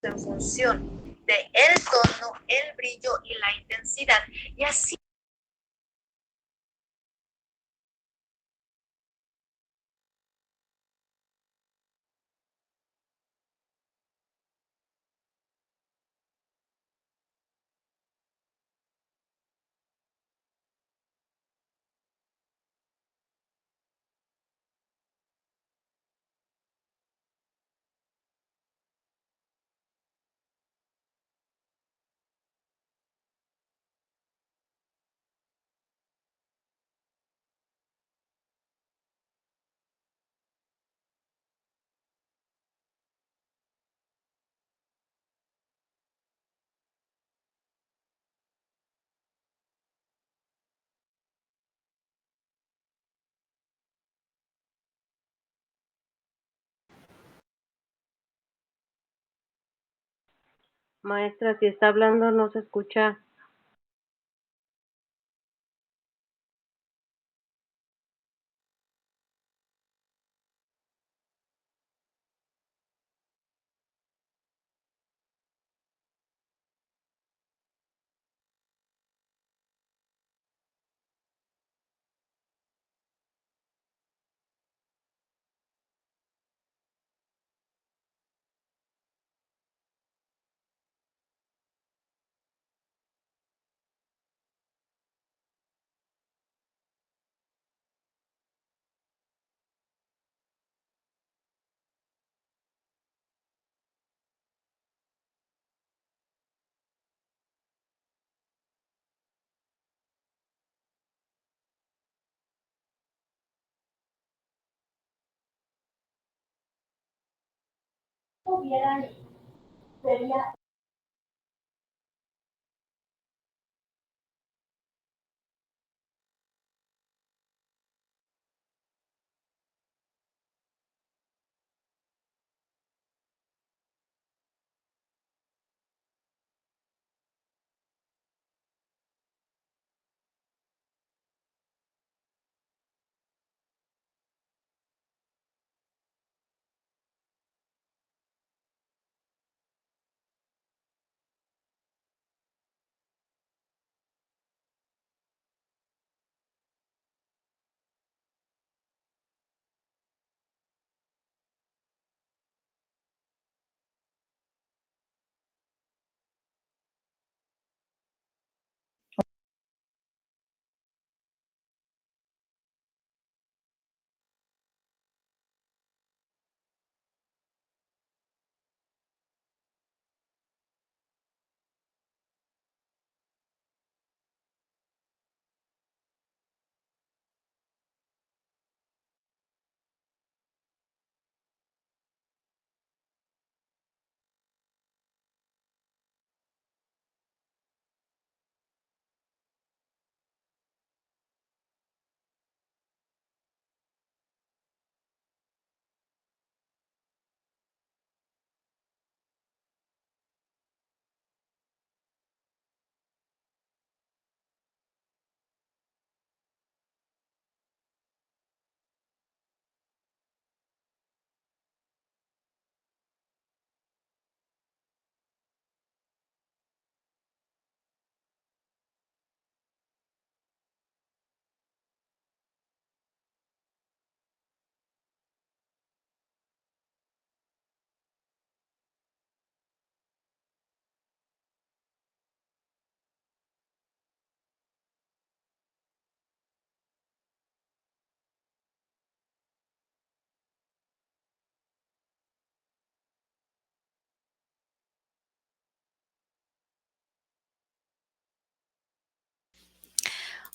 en función de el tono, el brillo y la intensidad. Y así Maestra, si está hablando no se escucha.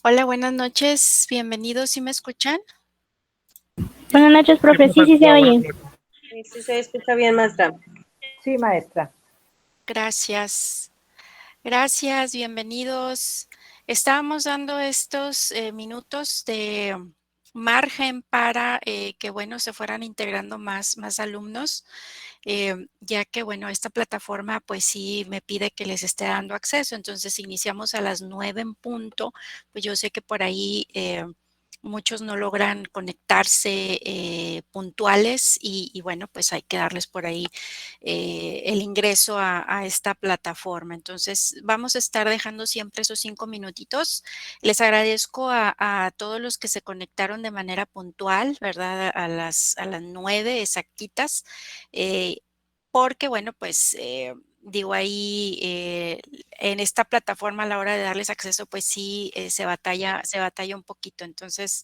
Hola, buenas noches, bienvenidos, ¿sí me escuchan? Buenas noches, profe. Sí, se oye. Sí se escucha bien, maestra. Sí, maestra. Gracias. Gracias, bienvenidos. Estábamos dando estos minutos de margen para que, bueno, se fueran integrando más alumnos, ya que, bueno, esta plataforma, pues sí me pide que les esté dando acceso. Entonces, iniciamos a las 9 en punto, pues yo sé que por ahí muchos no logran conectarse puntuales y bueno, pues hay que darles por ahí el ingreso a esta plataforma. Entonces, vamos a estar dejando siempre esos 5 minutitos. Les agradezco a todos los que se conectaron de manera puntual, ¿verdad? A las 9 exactitas, porque bueno, pues digo ahí en esta plataforma a la hora de darles acceso, pues sí se batalla un poquito. Entonces,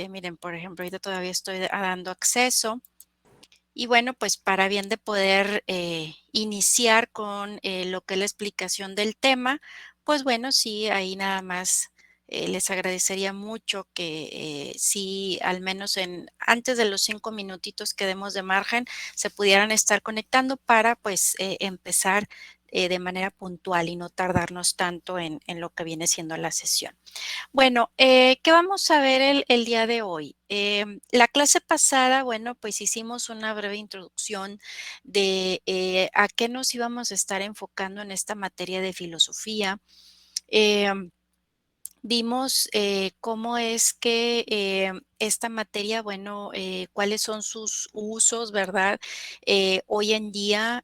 miren, por ejemplo, ahorita todavía estoy dando acceso. Y bueno, pues para bien de poder iniciar con lo que es la explicación del tema, pues bueno, sí, ahí nada más les agradecería mucho que sí, al menos antes de los 5 minutitos que demos de margen, se pudieran estar conectando para pues empezar de manera puntual y no tardarnos tanto en lo que viene siendo la sesión. Bueno, ¿qué vamos a ver el día de hoy? La clase pasada, bueno, pues hicimos una breve introducción de a qué nos íbamos a estar enfocando en esta materia de filosofía. Em, Vimos cómo es que esta materia, bueno, cuáles son sus usos, ¿verdad? Hoy en día,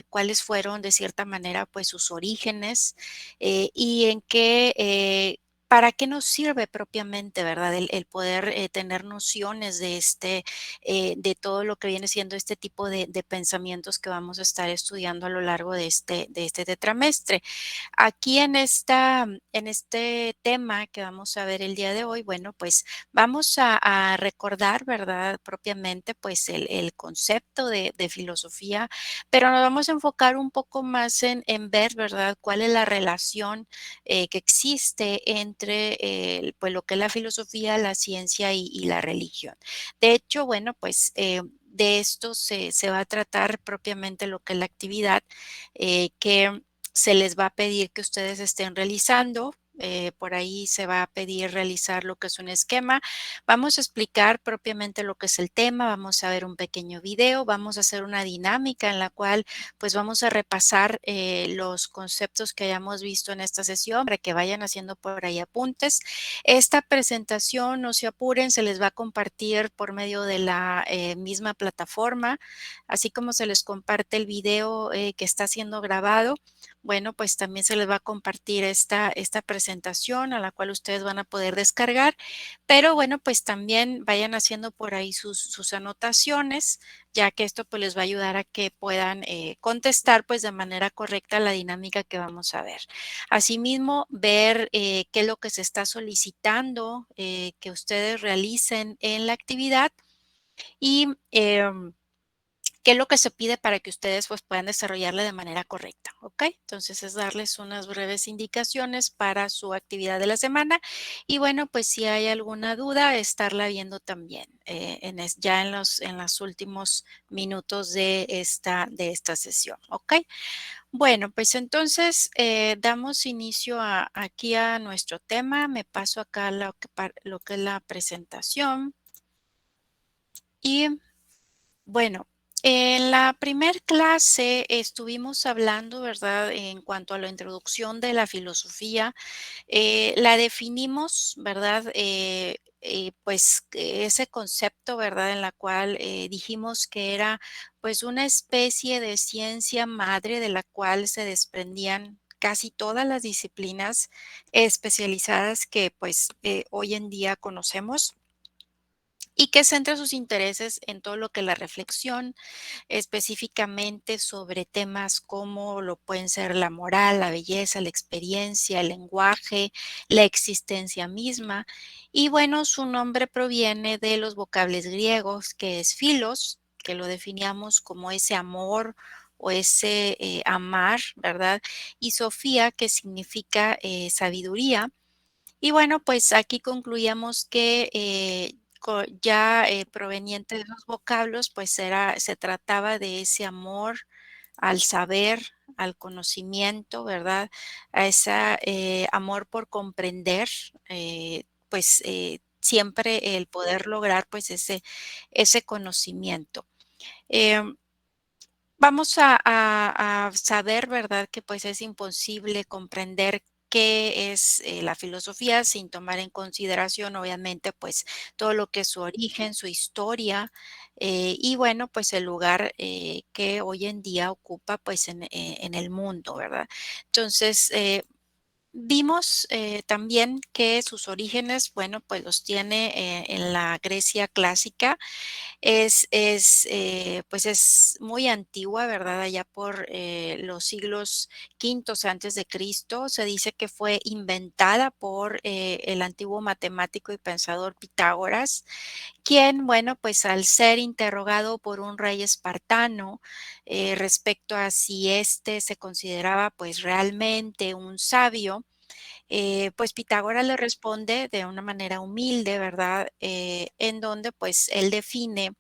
cuáles fueron de cierta manera, pues sus orígenes y en qué, para qué nos sirve propiamente, ¿verdad? El poder tener nociones de todo lo que viene siendo este tipo de pensamientos que vamos a estar estudiando a lo largo de este tetramestre. Aquí en este tema que vamos a ver el día de hoy, bueno, pues vamos a recordar, ¿verdad? Propiamente, pues el concepto de filosofía, pero nos vamos a enfocar un poco más en ver, ¿verdad? Cuál es la relación que existe entre pues lo que es la filosofía, la ciencia y la religión. De hecho, bueno, pues de esto se va a tratar propiamente lo que es la actividad que se les va a pedir que ustedes estén realizando. Por ahí se va a pedir realizar lo que es un esquema. Vamos a explicar propiamente lo que es el tema, vamos a ver un pequeño video, vamos a hacer una dinámica en la cual pues vamos a repasar los conceptos que hayamos visto en esta sesión para que vayan haciendo por ahí apuntes. Esta presentación, no se apuren, se les va a compartir por medio de la misma plataforma, así como se les comparte el video que está siendo grabado. Bueno, pues también se les va a compartir esta presentación a la cual ustedes van a poder descargar, pero bueno, pues también vayan haciendo por ahí sus anotaciones, ya que esto pues les va a ayudar a que puedan contestar pues de manera correcta la dinámica que vamos a ver. Asimismo, ver qué es lo que se está solicitando que ustedes realicen en la actividad y qué es lo que se pide para que ustedes pues puedan desarrollarla de manera correcta, ¿ok? Entonces es darles unas breves indicaciones para su actividad de la semana y bueno, pues si hay alguna duda, estarla viendo también ya en los últimos minutos de esta sesión, ¿ok? Bueno, pues entonces damos inicio aquí a nuestro tema. Me paso acá a lo que es la presentación y bueno, en la primer clase estuvimos hablando, ¿verdad? En cuanto a la introducción de la filosofía, la definimos, ¿verdad? Pues ese concepto, ¿verdad? En la cual dijimos que era pues una especie de ciencia madre de la cual se desprendían casi todas las disciplinas especializadas que pues hoy en día conocemos y que centra sus intereses en todo lo que es la reflexión, específicamente sobre temas como lo pueden ser la moral, la belleza, la experiencia, el lenguaje, la existencia misma. Y bueno, su nombre proviene de los vocables griegos, que es philos, que lo definíamos como ese amor o ese amar, ¿verdad? Y Sofía, que significa sabiduría. Y bueno, pues aquí concluíamos que ya proveniente de los vocablos, pues se trataba de ese amor al saber, al conocimiento, ¿verdad? A ese amor por comprender, pues siempre el poder lograr pues ese conocimiento. Em, Vamos a saber, ¿verdad? Que pues es imposible comprender qué es la filosofía, sin tomar en consideración, obviamente, pues todo lo que es su origen, su historia, y bueno, pues el lugar que hoy en día ocupa pues en el mundo, ¿verdad? Entonces, vimos también que sus orígenes, bueno, pues los tiene en la Grecia clásica. Pues es muy antigua, ¿verdad? Allá por los siglos quintos antes de Cristo. Se dice que fue inventada por el antiguo matemático y pensador Pitágoras, quien, bueno, pues al ser interrogado por un rey espartano respecto a si éste se consideraba pues realmente un sabio, pues Pitágoras le responde de una manera humilde, ¿verdad? En donde pues él define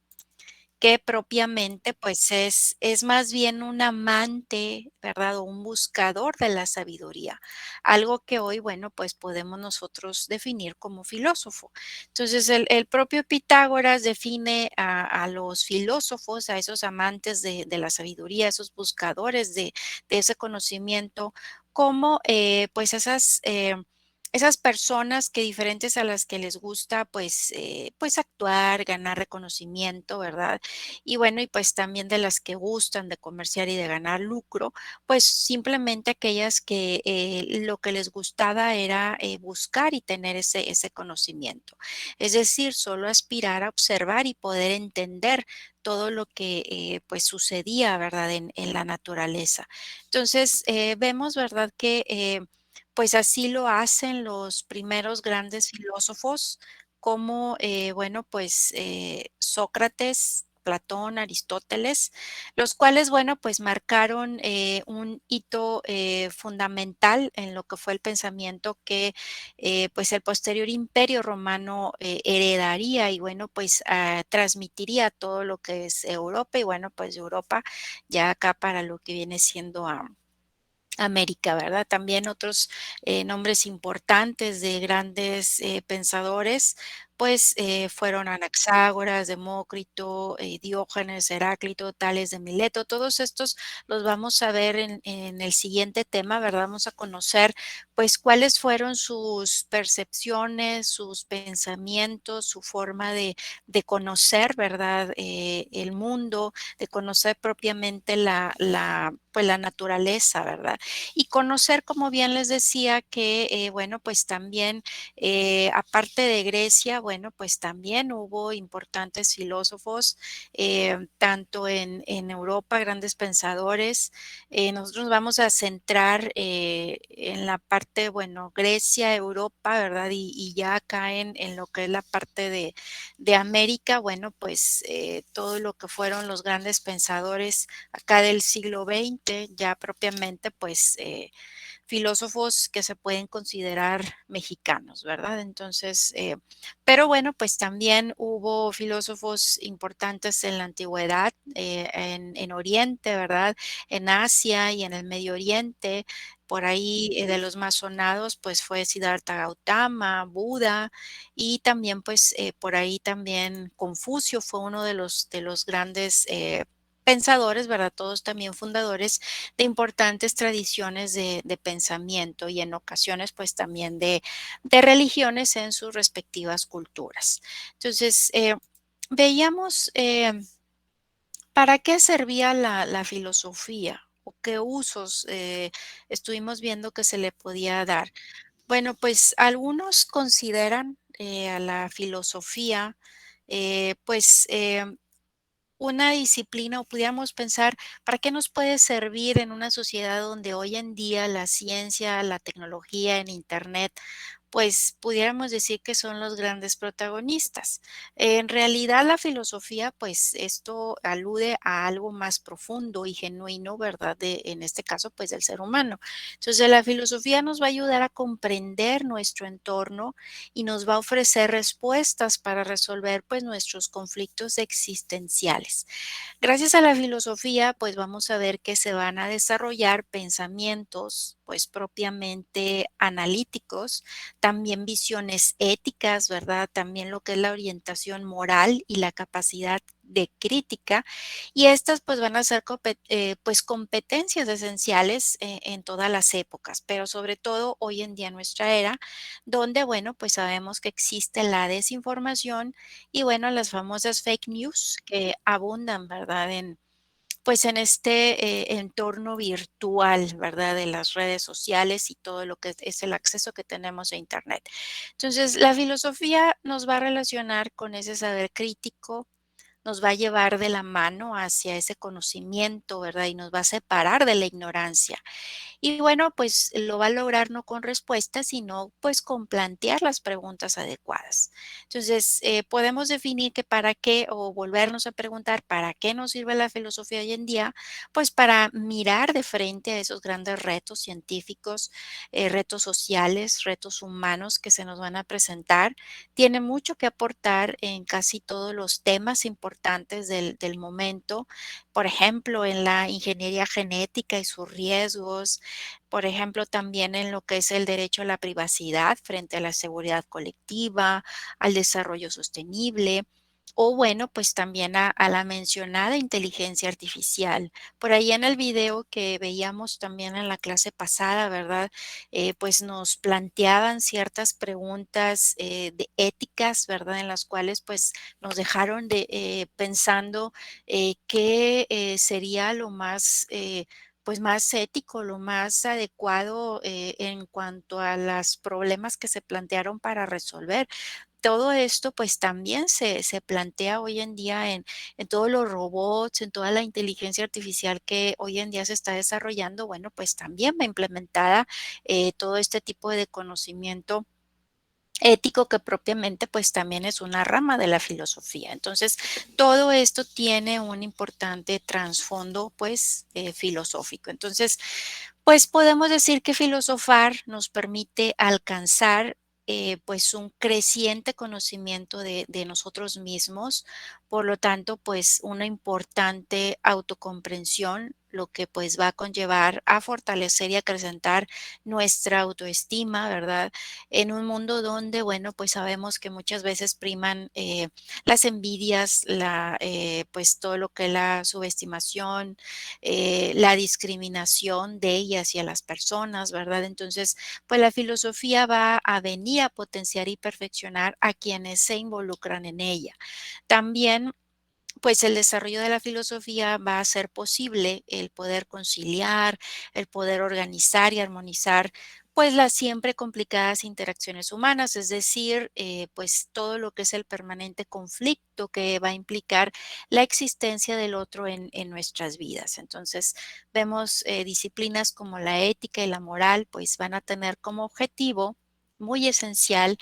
que propiamente, pues, es más bien un amante, ¿verdad? O un buscador de la sabiduría, algo que hoy, bueno, pues, podemos nosotros definir como filósofo. Entonces, el propio Pitágoras define a los filósofos, a esos amantes de la sabiduría, esos buscadores de ese conocimiento, como, pues, esas personas que diferentes a las que les gusta, pues actuar, ganar reconocimiento, ¿verdad? Y bueno, y pues también de las que gustan de comerciar y de ganar lucro, pues simplemente aquellas que lo que les gustaba era buscar y tener ese conocimiento. Es decir, solo aspirar a observar y poder entender todo lo que pues sucedía, ¿verdad? En la naturaleza. Entonces, vemos, ¿verdad? Que pues así lo hacen los primeros grandes filósofos como, bueno, pues Sócrates, Platón, Aristóteles, los cuales, bueno, pues marcaron un hito fundamental en lo que fue el pensamiento que pues el posterior imperio romano heredaría y bueno, pues transmitiría todo lo que es Europa y bueno, pues de Europa ya acá para lo que viene siendo América, ¿verdad? También otros nombres importantes de grandes pensadores, pues fueron Anaxágoras, Demócrito, Diógenes, Heráclito, Tales de Mileto. Todos estos los vamos a ver en el siguiente tema, ¿verdad? Vamos a conocer, pues, cuáles fueron sus percepciones, sus pensamientos, su forma de conocer, ¿verdad? El mundo, de conocer propiamente pues, la naturaleza, ¿verdad? Y conocer, como bien les decía, que, bueno, pues también, aparte de Grecia, bueno, pues también hubo importantes filósofos, tanto en Europa, grandes pensadores. Nosotros nos vamos a centrar en la parte, bueno, Grecia, Europa, ¿verdad? Y ya acá en lo que es la parte de América, bueno, pues todo lo que fueron los grandes pensadores acá del siglo XX, ya propiamente, pues filósofos que se pueden considerar mexicanos, ¿verdad? Entonces, pero bueno, pues también hubo filósofos importantes en la antigüedad, en Oriente, ¿verdad? En Asia y en el Medio Oriente. Por ahí de los más sonados, pues fue Siddhartha Gautama, Buda y también, pues por ahí también Confucio fue uno de los grandes pensadores, ¿verdad? Todos también fundadores de importantes tradiciones de pensamiento y en ocasiones pues también de religiones en sus respectivas culturas. Entonces, veíamos para qué servía la filosofía o qué usos estuvimos viendo que se le podía dar. Bueno, pues algunos consideran a la filosofía pues una disciplina o pudiéramos pensar, ¿para qué nos puede servir en una sociedad donde hoy en día la ciencia, la tecnología en Internet, pues pudiéramos decir que son los grandes protagonistas? En realidad la filosofía, pues esto alude a algo más profundo y genuino, ¿verdad? En este caso, pues del ser humano. Entonces la filosofía nos va a ayudar a comprender nuestro entorno y nos va a ofrecer respuestas para resolver pues nuestros conflictos existenciales. Gracias a la filosofía, pues vamos a ver que se van a desarrollar pensamientos pues propiamente analíticos, también visiones éticas, ¿verdad? También lo que es la orientación moral y la capacidad de crítica. Y estas pues van a ser pues competencias esenciales en todas las épocas, pero sobre todo hoy en día en nuestra era, donde bueno, pues sabemos que existe la desinformación y bueno, las famosas fake news que abundan, ¿verdad? Pues en este entorno virtual, ¿verdad? De las redes sociales y todo lo que es el acceso que tenemos a Internet. Entonces, la filosofía nos va a relacionar con ese saber crítico, nos va a llevar de la mano hacia ese conocimiento, ¿verdad? Y nos va a separar de la ignorancia. Y bueno, pues lo va a lograr no con respuestas, sino pues con plantear las preguntas adecuadas. Entonces, podemos definir que para qué o volvernos a preguntar para qué nos sirve la filosofía hoy en día, pues para mirar de frente a esos grandes retos científicos, retos sociales, retos humanos que se nos van a presentar. Tiene mucho que aportar en casi todos los temas importantes del momento, por ejemplo, en la ingeniería genética y sus riesgos, por ejemplo, también en lo que es el derecho a la privacidad frente a la seguridad colectiva, al desarrollo sostenible o bueno, pues también a la mencionada inteligencia artificial. Por ahí en el video que veíamos también en la clase pasada, ¿verdad? Pues nos planteaban ciertas preguntas de éticas, ¿verdad? En las cuales pues nos dejaron pensando qué sería lo más pues más ético, lo más adecuado en cuanto a los problemas que se plantearon para resolver. Todo esto pues también se plantea hoy en día en todos los robots, en toda la inteligencia artificial que hoy en día se está desarrollando. Bueno, pues también va implementada todo este tipo de conocimiento ético que propiamente pues también es una rama de la filosofía. Entonces, todo esto tiene un importante trasfondo pues filosófico. Entonces, pues podemos decir que filosofar nos permite alcanzar pues un creciente conocimiento de nosotros mismos, por lo tanto pues una importante autocomprensión, lo que pues va a conllevar a fortalecer y acrecentar nuestra autoestima, ¿verdad? En un mundo donde, bueno, pues sabemos que muchas veces priman las envidias, pues todo lo que es la subestimación, la discriminación de y hacia las personas, ¿verdad? Entonces, pues la filosofía va a venir a potenciar y perfeccionar a quienes se involucran en ella. También pues el desarrollo de la filosofía va a hacer posible el poder conciliar, el poder organizar y armonizar, pues las siempre complicadas interacciones humanas, es decir, pues todo lo que es el permanente conflicto que va a implicar la existencia del otro en nuestras vidas. Entonces, vemos disciplinas como la ética y la moral, pues van a tener como objetivo muy esencial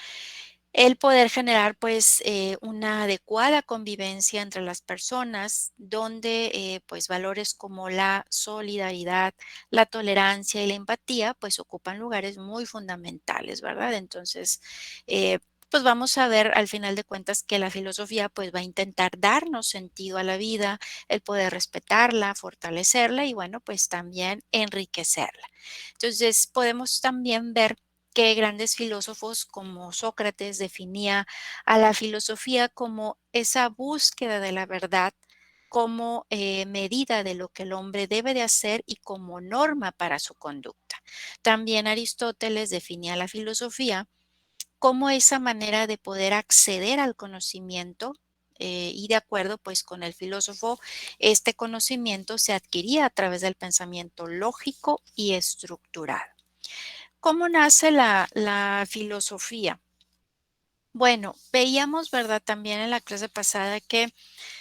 el poder generar, pues, una adecuada convivencia entre las personas, donde, pues, valores como la solidaridad, la tolerancia y la empatía, pues, ocupan lugares muy fundamentales, ¿verdad? Entonces, eh, pues, vamos a ver al final de cuentas que la filosofía, pues, va a intentar darnos sentido a la vida, el poder respetarla, fortalecerla y, bueno, pues, también enriquecerla. Entonces, podemos también ver que grandes filósofos como Sócrates definía a la filosofía como esa búsqueda de la verdad como medida de lo que el hombre debe de hacer y como norma para su conducta. También Aristóteles definía la filosofía como esa manera de poder acceder al conocimiento y de acuerdo pues con el filósofo, este conocimiento se adquiría a través del pensamiento lógico y estructurado. ¿Cómo nace la filosofía? Bueno, veíamos, ¿verdad? También en la clase pasada que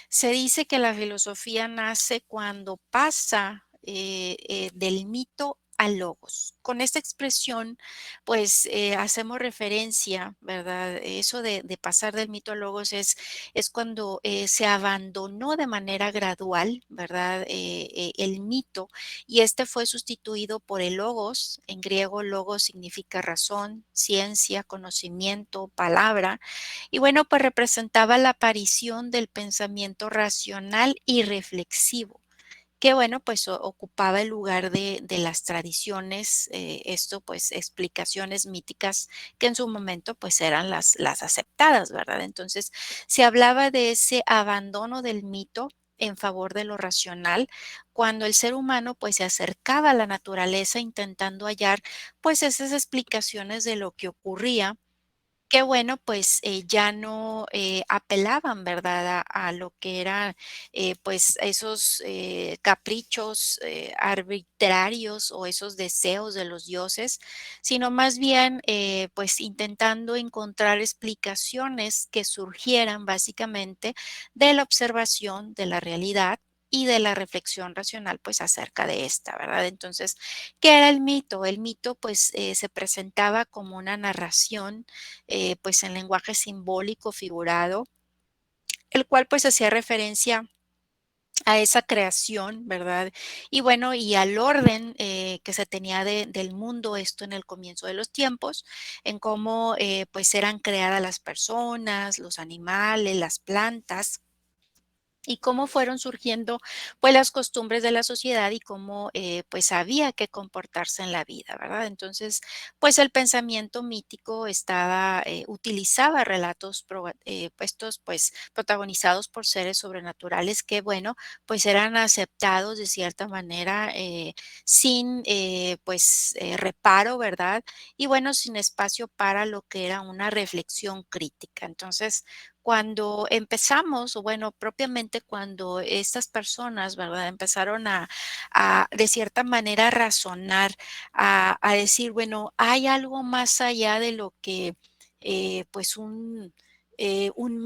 se dice que la filosofía nace cuando pasa del mito al logos. Con esta expresión, pues hacemos referencia, ¿verdad? Eso de pasar del mito al logos es cuando se abandonó de manera gradual, ¿verdad? El mito y este fue sustituido por el logos. En griego, logos significa razón, ciencia, conocimiento, palabra y bueno, pues representaba la aparición del pensamiento racional y reflexivo que bueno, pues ocupaba el lugar de las tradiciones, esto pues explicaciones míticas que en su momento pues eran las aceptadas, ¿verdad? Entonces se hablaba de ese abandono del mito en favor de lo racional, cuando el ser humano pues se acercaba a la naturaleza intentando hallar pues esas explicaciones de lo que ocurría que bueno, pues, ya no, apelaban, ¿verdad? A lo que era, pues, esos, caprichos, arbitrarios o esos deseos de los dioses, sino más bien, pues, intentando encontrar explicaciones que surgieran básicamente de la observación de la realidad y de la reflexión racional, pues, acerca de esta, ¿verdad? Entonces, ¿qué era el mito? El mito, pues, se presentaba como una narración pues en lenguaje simbólico figurado, el cual pues hacía referencia a esa creación, ¿verdad? Y bueno, y al orden que se tenía del mundo, esto en el comienzo de los tiempos, en cómo pues eran creadas las personas, los animales, las plantas y cómo fueron surgiendo pues las costumbres de la sociedad y cómo pues había que comportarse en la vida, ¿verdad? Entonces, pues el pensamiento mítico estaba, utilizaba relatos puestos pues protagonizados por seres sobrenaturales que, bueno, pues eran aceptados de cierta manera sin pues reparo, ¿verdad? Y bueno, sin espacio para lo que era una reflexión crítica. Entonces, cuando empezamos, o bueno, propiamente cuando estas personas, ¿verdad? Empezaron de cierta manera, razonar, a decir, bueno, hay algo más allá de lo que, pues, un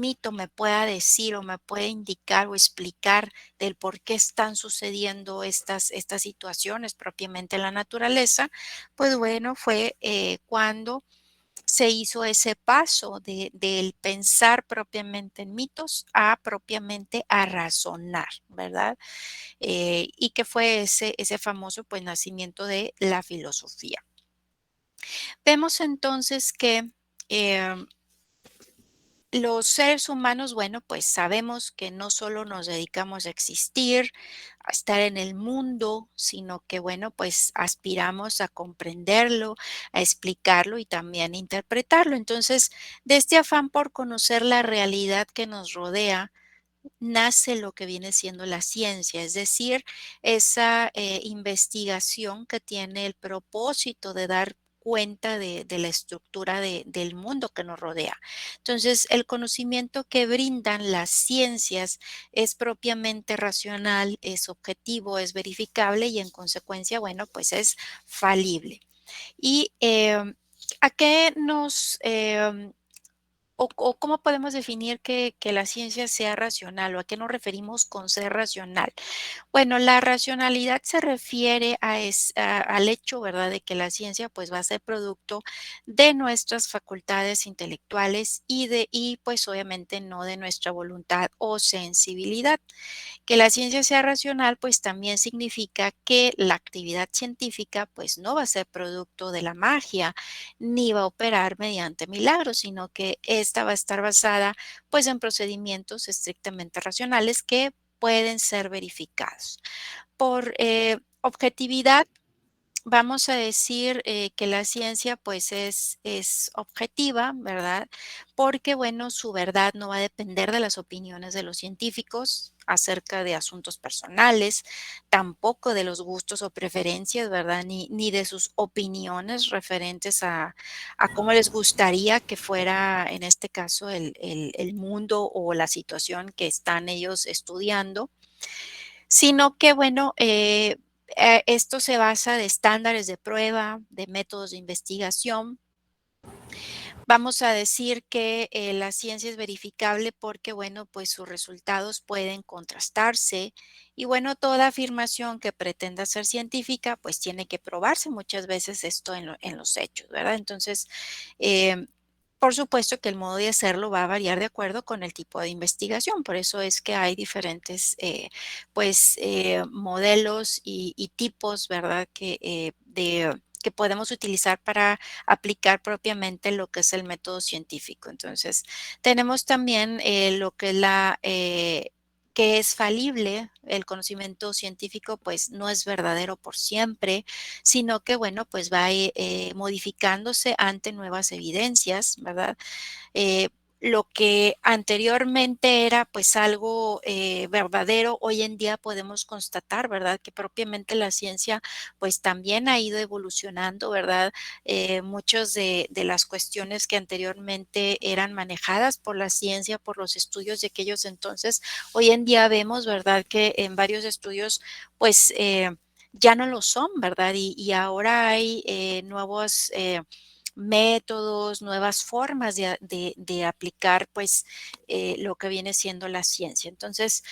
mito me pueda decir o me puede indicar o explicar del por qué están sucediendo estas situaciones propiamente en la naturaleza, pues bueno, fue cuando se hizo ese paso del pensar propiamente en mitos a propiamente a razonar, ¿verdad? Y que fue ese famoso pues nacimiento de la filosofía. Vemos entonces que em, los seres humanos, bueno, pues sabemos que no solo nos dedicamos a existir, a estar en el mundo, sino que, bueno, pues aspiramos a comprenderlo, a explicarlo y también a interpretarlo. Entonces, de este afán por conocer la realidad que nos rodea, nace lo que viene siendo la ciencia, es decir, esa investigación que tiene el propósito de dar cuenta de la estructura del mundo que nos rodea. Entonces, el conocimiento que brindan las ciencias es propiamente racional, es objetivo, es verificable y en consecuencia, bueno, pues es falible. ¿Y a qué nos o cómo podemos definir que la ciencia sea racional o a qué nos referimos con ser racional? Bueno, la racionalidad se refiere al hecho, ¿verdad?, de que la ciencia pues va a ser producto de nuestras facultades intelectuales y pues obviamente no de nuestra voluntad o sensibilidad. Que la ciencia sea racional, pues también significa que la actividad científica, pues no va a ser producto de la magia, ni va a operar mediante milagros, sino que esta va a estar basada, pues, en procedimientos estrictamente racionales que pueden ser verificados. Por objetividad, vamos a decir, que la ciencia, pues, es objetiva, ¿verdad? Porque, bueno, su verdad no va a depender de las opiniones de los científicos acerca de asuntos personales, tampoco de los gustos o preferencias, ¿verdad? Ni de sus opiniones referentes a cómo les gustaría que fuera, en este caso, el mundo o la situación que están ellos estudiando, sino que, bueno, esto se basa de estándares de prueba, de métodos de investigación. Vamos a decir que la ciencia es verificable porque, bueno, pues sus resultados pueden contrastarse y, bueno, toda afirmación que pretenda ser científica, pues tiene que probarse muchas veces esto en los hechos, ¿verdad? Entonces, em, por supuesto que el modo de hacerlo va a variar de acuerdo con el tipo de investigación, por eso es que hay diferentes, pues, modelos y tipos, ¿verdad? Que podemos utilizar para aplicar propiamente lo que es el método científico. Entonces, tenemos también lo que es que es falible, el conocimiento científico pues no es verdadero por siempre, sino que bueno, pues va modificándose ante nuevas evidencias, ¿verdad? eh, lo que anteriormente era pues algo verdadero, hoy en día podemos constatar, ¿verdad? Que propiamente la ciencia pues también ha ido evolucionando, ¿verdad? Muchas de las cuestiones que anteriormente eran manejadas por la ciencia, por los estudios de aquellos entonces, hoy en día vemos, ¿verdad? Que en varios estudios pues ya no lo son, ¿verdad? Y ahora hay nuevos métodos, nuevas formas de aplicar pues lo que viene siendo la ciencia. Entonces,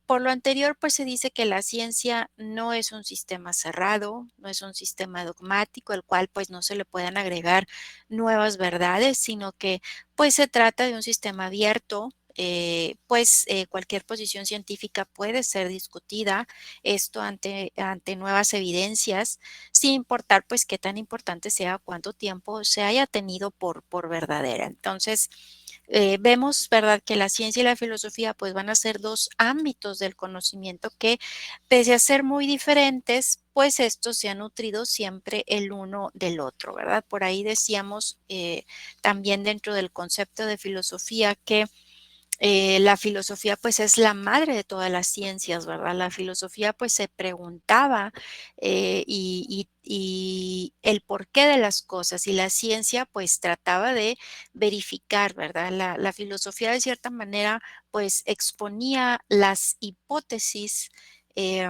por lo anterior, pues se dice que la ciencia no es un sistema cerrado, no es un sistema dogmático, el cual pues no se le puedan agregar nuevas verdades, sino que pues se trata de un sistema abierto. Cualquier posición científica puede ser discutida, esto ante nuevas evidencias, sin importar pues qué tan importante sea, cuánto tiempo se haya tenido por verdadera. Entonces, vemos, ¿verdad?, que la ciencia y la filosofía pues van a ser dos ámbitos del conocimiento que, pese a ser muy diferentes, pues estos se han nutrido siempre el uno del otro, ¿verdad? Por ahí decíamos también dentro del concepto de filosofía que la filosofía pues es la madre de todas las ciencias, ¿verdad? La filosofía pues se preguntaba y el porqué de las cosas y la ciencia pues trataba de verificar, ¿verdad? La filosofía de cierta manera pues exponía las hipótesis. eh,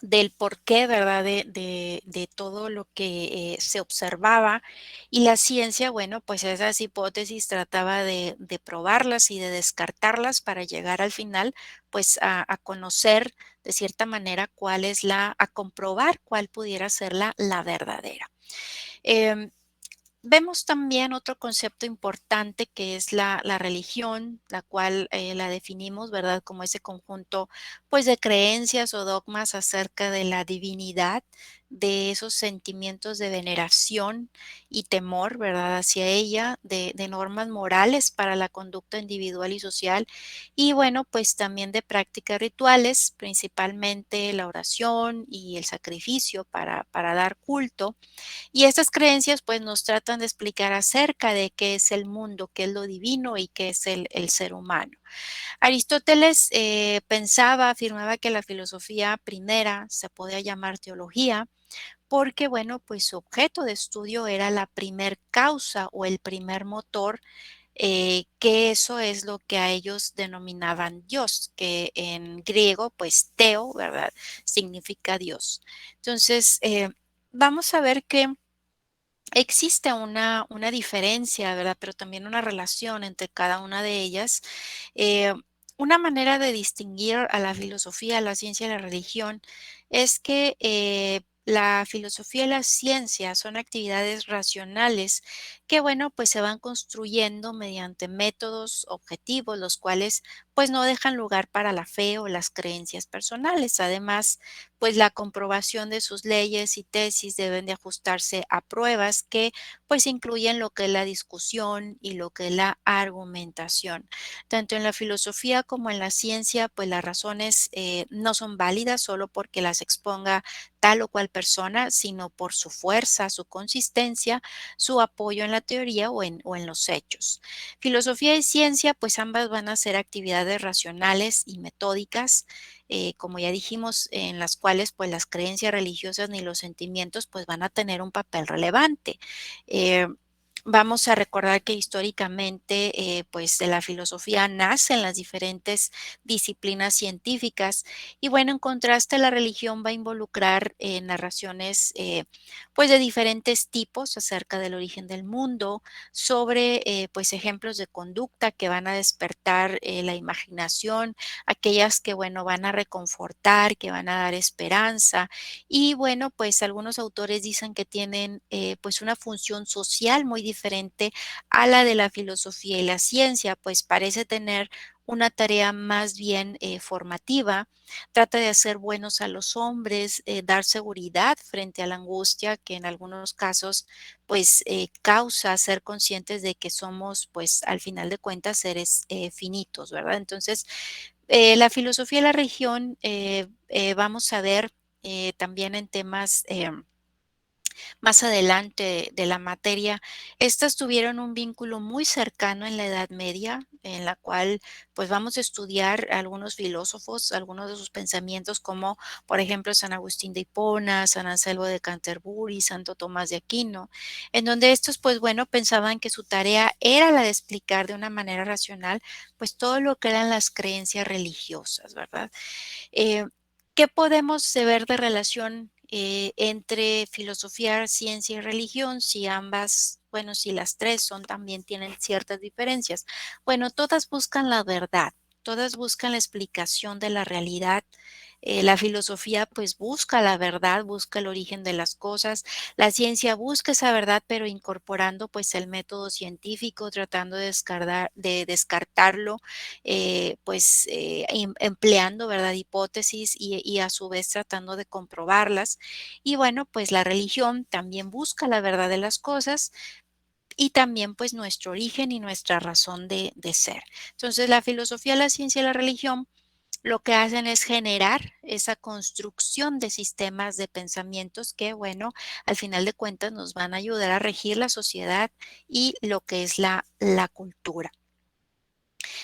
del porqué, ¿verdad? De todo lo que se observaba y la ciencia, bueno, pues esas hipótesis trataba de probarlas y de descartarlas para llegar al final, pues a conocer de cierta manera cuál es a comprobar cuál pudiera ser la verdadera. Em, Vemos también otro concepto importante que es la religión, la cual la definimos, ¿verdad? Como ese conjunto, pues, de creencias o dogmas acerca de la divinidad, de esos sentimientos de veneración y temor, ¿verdad? Hacia ella, de normas morales para la conducta individual y social, y bueno, pues también de prácticas rituales, principalmente la oración y el sacrificio para dar culto. Y estas creencias pues nos tratan de explicar acerca de qué es el mundo, qué es lo divino y qué es el ser humano. Aristóteles afirmaba que la filosofía primera se podía llamar teología porque, bueno, pues su objeto de estudio era la primer causa o el primer motor, que eso es lo que a ellos denominaban Dios, que en griego, pues teo, ¿verdad? Significa Dios. Entonces, vamos a ver que existe una diferencia, ¿verdad? Pero también una relación entre cada una de ellas. Eh, una manera de distinguir a la filosofía, la ciencia y la religión es que la filosofía y la ciencia son actividades racionales que, bueno, pues se van construyendo mediante métodos objetivos, los cuales pues no dejan lugar para la fe o las creencias personales. Además, pues la comprobación de sus leyes y tesis deben de ajustarse a pruebas que pues incluyen lo que es la discusión y lo que es la argumentación. Tanto en la filosofía como en la ciencia, pues las razones no son válidas solo porque las exponga tal o cual persona, sino por su fuerza, su consistencia, su apoyo en la teoría o en los hechos. Filosofía y ciencia, pues ambas van a ser actividades racionales y metódicas, como ya dijimos, en las cuales pues las creencias religiosas ni los sentimientos pues van a tener un papel relevante. Eh, Vamos a recordar que históricamente, pues de la filosofía nacen las diferentes disciplinas científicas y bueno, en contraste la religión va a involucrar narraciones pues de diferentes tipos acerca del origen del mundo, sobre pues ejemplos de conducta que van a despertar la imaginación, aquellas que bueno van a reconfortar, que van a dar esperanza y bueno, pues algunos autores dicen que tienen pues una función social muy diferente a la de la filosofía y la ciencia, pues parece tener una tarea más bien formativa, trata de hacer buenos a los hombres, dar seguridad frente a la angustia que en algunos casos pues causa ser conscientes de que somos pues al final de cuentas seres finitos, ¿verdad? Entonces, La filosofía y la religión, vamos a ver también en temas más adelante de la materia, estas tuvieron un vínculo muy cercano en la Edad Media, en la cual pues vamos a estudiar algunos filósofos, algunos de sus pensamientos, como por ejemplo San Agustín de Hipona, San Anselmo de Canterbury, Santo Tomás de Aquino, en donde estos pues bueno pensaban que su tarea era la de explicar de una manera racional pues todo lo que eran las creencias religiosas, ¿verdad? Eh, ¿Qué podemos ver de relación entre filosofía, ciencia y religión? Si ambas, bueno, si las tres son, también tienen ciertas diferencias. Bueno, todas buscan la verdad, todas buscan la explicación de la realidad. La filosofía pues busca la verdad, busca el origen de las cosas. La ciencia busca esa verdad, pero incorporando pues el método científico, tratando de descartarlo empleando, ¿verdad?, hipótesis y a su vez tratando de comprobarlas. Y bueno, pues la religión también busca la verdad de las cosas y también pues nuestro origen y nuestra razón de ser. Entonces la filosofía, la ciencia y la religión lo que hacen es generar esa construcción de sistemas de pensamientos que, bueno, al final de cuentas nos van a ayudar a regir la sociedad y lo que es la cultura.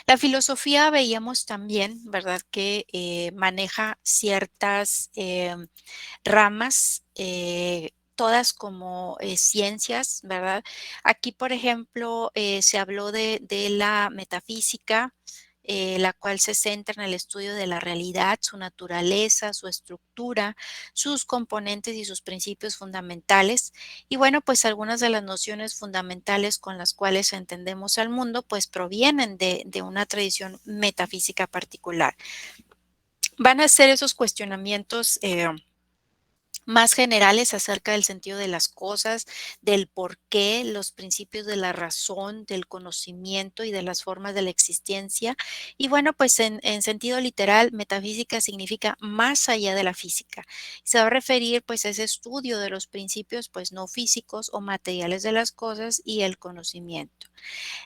La filosofía veíamos también, ¿verdad?, que maneja ciertas ramas, todas como ciencias, ¿verdad? Aquí, por ejemplo, se habló de la metafísica, la cual se centra en el estudio de la realidad, su naturaleza, su estructura, sus componentes y sus principios fundamentales. Y bueno, pues algunas de las nociones fundamentales con las cuales entendemos al mundo, pues provienen de una tradición metafísica particular. Van a ser esos cuestionamientos más generales acerca del sentido de las cosas, del por qué, los principios de la razón, del conocimiento y de las formas de la existencia. Y bueno, pues en sentido literal, metafísica significa más allá de la física. Se va a referir pues a ese estudio de los principios pues no físicos o materiales de las cosas y el conocimiento.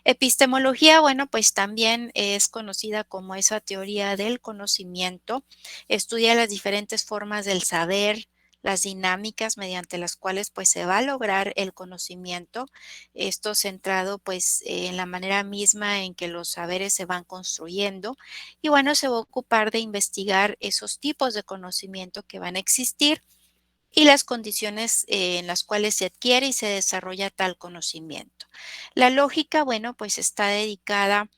Epistemología, bueno, pues también es conocida como esa teoría del conocimiento. Estudia las diferentes formas del saber, las dinámicas mediante las cuales pues se va a lograr el conocimiento. Esto centrado pues en la manera misma en que los saberes se van construyendo. Y bueno, se va a ocupar de investigar esos tipos de conocimiento que van a existir y las condiciones en las cuales se adquiere y se desarrolla tal conocimiento. La lógica, bueno, pues está dedicada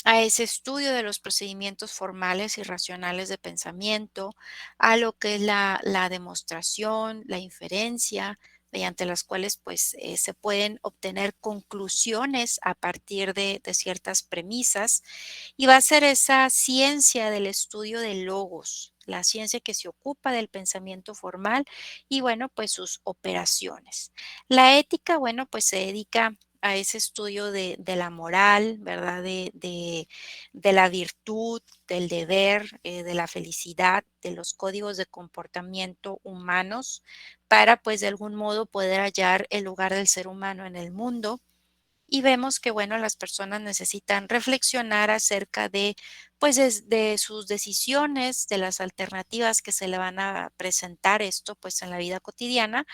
a ese estudio de los procedimientos formales y racionales de pensamiento, a lo que es la demostración, la inferencia, mediante las cuales pues se pueden obtener conclusiones a partir de ciertas premisas, y va a ser esa ciencia del estudio de logos, la ciencia que se ocupa del pensamiento formal y bueno, pues sus operaciones. La ética, bueno, pues se dedica a ese estudio de la moral, ¿verdad? De la virtud, del deber, de la felicidad, de los códigos de comportamiento humanos, para pues de algún modo poder hallar el lugar del ser humano en el mundo. Y vemos que, bueno, las personas necesitan reflexionar acerca de, pues, de sus decisiones, de las alternativas que se le van a presentar esto, pues, en la vida cotidiana,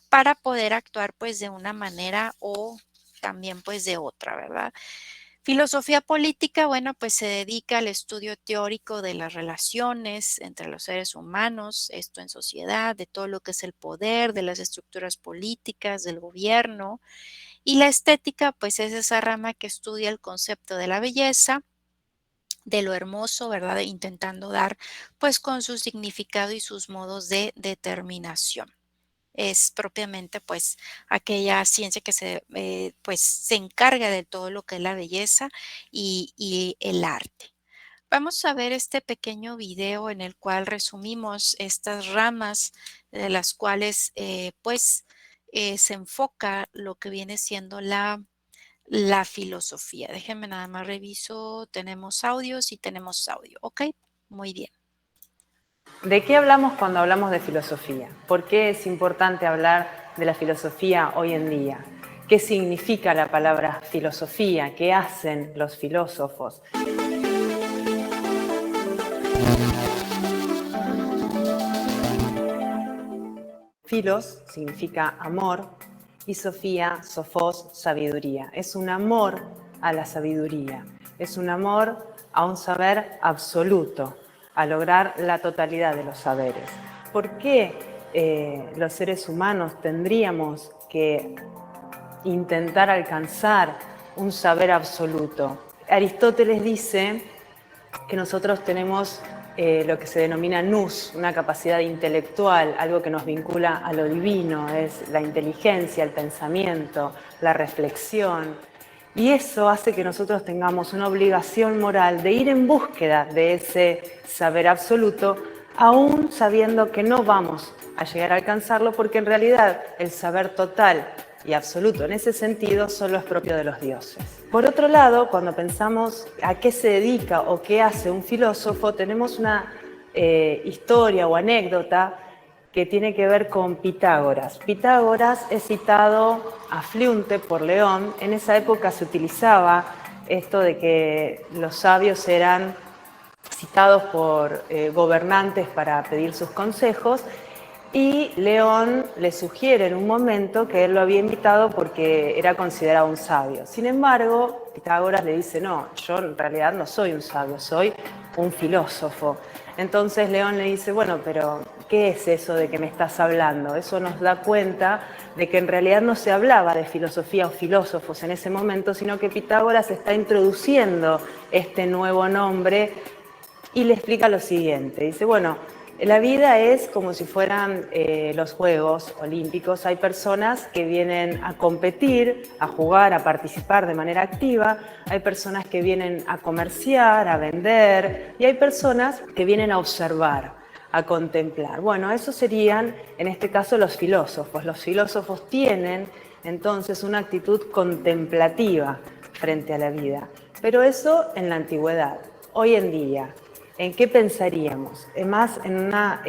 para poder actuar, pues, de una manera o también, pues, de otra, ¿verdad? Filosofía política, bueno, pues se dedica al estudio teórico de las relaciones entre los seres humanos, esto en sociedad, de todo lo que es el poder, de las estructuras políticas, del gobierno. Y la estética, pues es esa rama que estudia el concepto de la belleza, de lo hermoso, ¿verdad? Intentando dar, pues con su significado y sus modos de determinación. Es propiamente, pues, aquella ciencia que pues, se encarga de todo lo que es la belleza y el arte. Vamos a ver este pequeño video en el cual resumimos estas ramas de las cuales, se enfoca lo que viene siendo la filosofía. Déjenme nada más reviso, tenemos audios y tenemos audio, ¿ok? Muy bien. ¿De qué hablamos cuando hablamos de filosofía? ¿Por qué es importante hablar de la filosofía hoy en día? ¿Qué significa la palabra filosofía? ¿Qué hacen los filósofos? Philos significa amor y Sofía, sophos, sabiduría. Es un amor a la sabiduría, es un amor a un saber absoluto, a lograr la totalidad de los saberes. ¿Por qué los seres humanos tendríamos que intentar alcanzar un saber absoluto? Aristóteles dice que nosotros tenemos lo que se denomina nous, una capacidad intelectual, algo que nos vincula a lo divino, es la inteligencia, el pensamiento, la reflexión. Y eso hace que nosotros tengamos una obligación moral de ir en búsqueda de ese saber absoluto, aún sabiendo que no vamos a llegar a alcanzarlo, porque en realidad el saber total y absoluto en ese sentido solo es propio de los dioses. Por otro lado, cuando pensamos a qué se dedica o qué hace un filósofo, tenemos una historia o anécdota que tiene que ver con Pitágoras. Pitágoras es citado a Fliunte por León. En esa época se utilizaba esto de que los sabios eran citados por gobernantes para pedir sus consejos, y León le sugiere en un momento que él lo había invitado porque era considerado un sabio. Sin embargo, Pitágoras le dice, no, yo en realidad no soy un sabio, soy un filósofo. Entonces León le dice, bueno, pero ¿qué es eso de que me estás hablando? Eso nos da cuenta de que en realidad no se hablaba de filosofía o filósofos en ese momento, sino que Pitágoras está introduciendo este nuevo nombre y le explica lo siguiente. Dice, bueno, la vida es como si fueran los Juegos Olímpicos. Hay personas que vienen a competir, a jugar, a participar de manera activa. Hay personas que vienen a comerciar, a vender. Y hay personas que vienen a observar, a contemplar. Bueno, esos serían, en este caso, los filósofos. Los filósofos tienen, entonces, una actitud contemplativa frente a la vida. Pero eso en la antigüedad. Hoy en día, ¿en qué pensaríamos? Más en una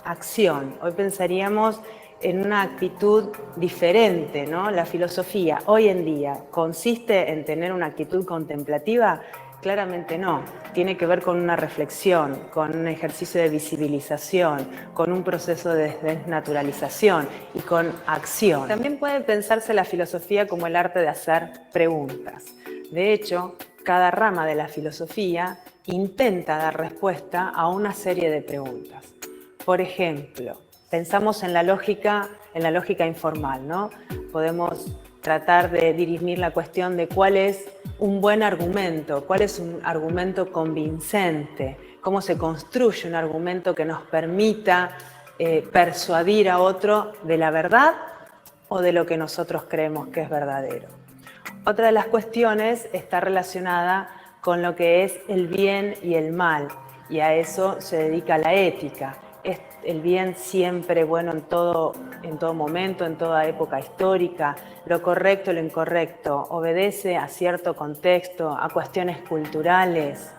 acción. Hoy pensaríamos en una actitud diferente, ¿no? La filosofía hoy en día consiste en tener una actitud contemplativa. Claramente no. Tiene que ver con una reflexión, con un ejercicio de visibilización, con un proceso de desnaturalización y con acción. También puede pensarse la filosofía como el arte de hacer preguntas. De hecho, cada rama de la filosofía intenta dar respuesta a una serie de preguntas. Por ejemplo, pensamos en la lógica informal, ¿no? Podemos tratar de dirimir la cuestión de cuál es un buen argumento, cuál es un argumento convincente, cómo se construye un argumento que nos permita persuadir a otro de la verdad o de lo que nosotros creemos que es verdadero. Otra de las cuestiones está relacionada con lo que es el bien y el mal, y a eso se dedica la ética. ¿Es el bien siempre bueno en todo momento, en toda época histórica? ¿Lo correcto, lo incorrecto? ¿Obedece a cierto contexto, a cuestiones culturales?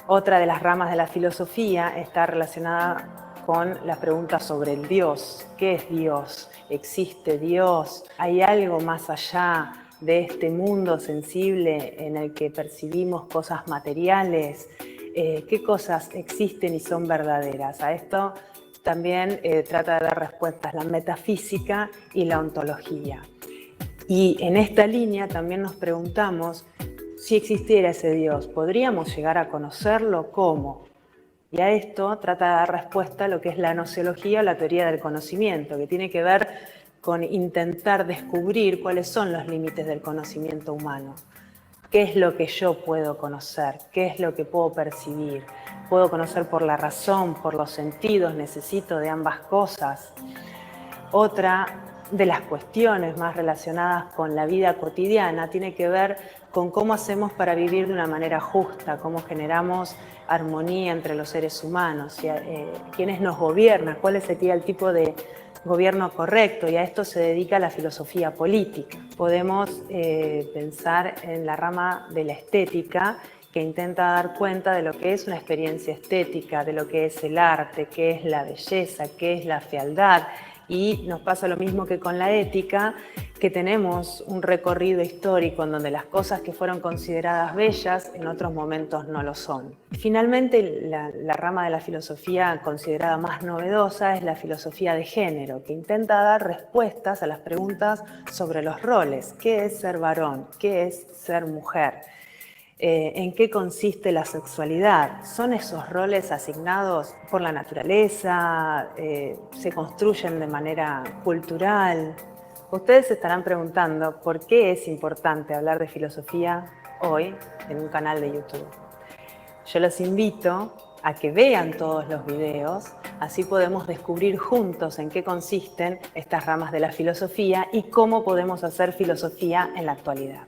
Otra de las ramas de la filosofía está relacionada con la pregunta sobre el Dios. ¿Qué es Dios? ¿Existe Dios? ¿Hay algo más allá de este mundo sensible en el que percibimos cosas materiales? ¿Qué cosas existen y son verdaderas? A esto también trata de dar respuestas la metafísica y la ontología. Y en esta línea también nos preguntamos, si existiera ese Dios, ¿podríamos llegar a conocerlo? ¿Cómo? Y a esto trata de dar respuesta a lo que es la gnoseología o la teoría del conocimiento, que tiene que ver con intentar descubrir cuáles son los límites del conocimiento humano. ¿Qué es lo que yo puedo conocer? ¿Qué es lo que puedo percibir? ¿Puedo conocer por la razón, por los sentidos? ¿Necesito de ambas cosas? Otra de las cuestiones más relacionadas con la vida cotidiana tiene que ver con cómo hacemos para vivir de una manera justa, cómo generamos armonía entre los seres humanos, quiénes nos gobiernan, cuál sería el tipo de gobierno correcto, y a esto se dedica la filosofía política. Podemos pensar en la rama de la estética, que intenta dar cuenta de lo que es una experiencia estética, de lo que es el arte, qué es la belleza, qué es la fealdad, Y nos pasa lo mismo que con la ética, que tenemos un recorrido histórico en donde las cosas que fueron consideradas bellas en otros momentos no lo son. Finalmente, la rama de la filosofía considerada más novedosa es la filosofía de género, que intenta dar respuestas a las preguntas sobre los roles. ¿Qué es ser varón? ¿Qué es ser mujer? ¿En qué consiste la sexualidad? ¿Son esos roles asignados por la naturaleza? ¿Se construyen de manera cultural? Ustedes se estarán preguntando por qué es importante hablar de filosofía hoy en un canal de YouTube. Yo los invito a que vean todos los videos, así podemos descubrir juntos en qué consisten estas ramas de la filosofía y cómo podemos hacer filosofía en la actualidad.